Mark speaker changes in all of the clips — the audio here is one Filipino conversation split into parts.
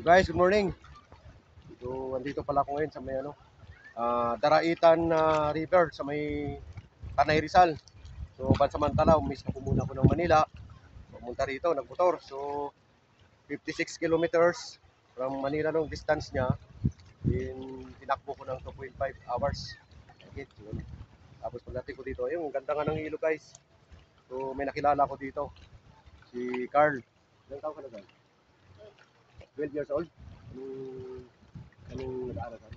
Speaker 1: Guys, good morning. So, andito pala ako ngayon sa may Daraitan River sa may Tanay Rizal. So, pansamantala, umis na po muna ako ng Manila. Pumunta rito, nagmotor. So, 56 kilometers from Manila nung distance niya. Tinakbo ko ng 2.5 hours. Okay, so, tapos pagdating ko dito, ayun, ganda nga ng ilog guys. So, may nakilala ko dito. Si Carl. Ilang taon ka na dyan? 12 years old? Anong nag-aaral ka?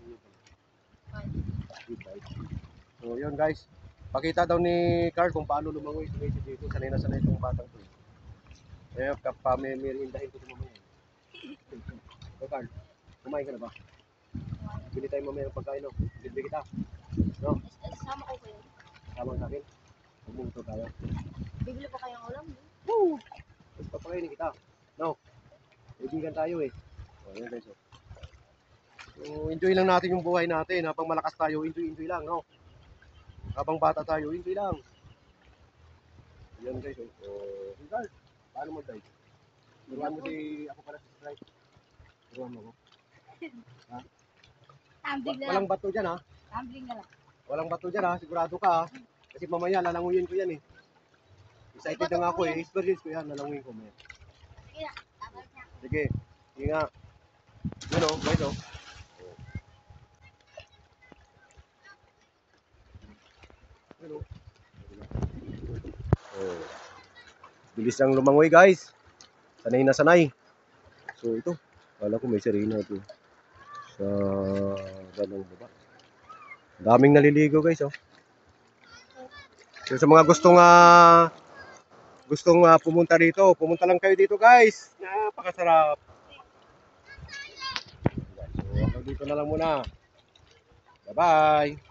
Speaker 1: So yun guys, pakita daw ni Carl kung paano lumangoy sa isip dito. Sanay na sanay itong batang to. Kaya kapamemerindahin ko ito mamaya. So Carl, kumain ka na ba? Bili tayo mamaya ng pagkain, no? Bili kita. No?
Speaker 2: Sama ko kayo.
Speaker 1: Sama sa akin. Pumunto tayo.
Speaker 2: Bibili pa kayong ulam?
Speaker 1: Woo! Tapos papakainin kita. No? Ibigan tayo eh. O yun guys. So enjoy lang natin yung buhay natin. Habang malakas tayo, enjoy lang, no? Habang bata tayo, enjoy lang. Yan guys. So Carl, paano mo tayo? Turuan mo si ako pala si Sprite. Turuan mo ko. Ha?
Speaker 2: Tumbling na lang.
Speaker 1: Walang bato dyan ha.
Speaker 2: Tumbling na lang.
Speaker 1: Walang bato dyan ha. Sigurado ka ha. Kasi mamaya lalanguyin ko yan eh. Excited na nga ako eh. Experience ko yan. Lalanguyin ko mamaya.
Speaker 2: Sige na. Tabal niya.
Speaker 1: Sige. Sige nga. Yun o. Guys o. Yun o. Oh. Bilis lang lumangoy guys. Sanay na sanay. So ito. Kala ko may sirena ito. Sa ganang baba. Daming naliligo guys oh. So, sa mga gustong pumunta dito, pumunta lang kayo dito guys. Napakasarap. So hanggang dito na lang muna. Bye bye.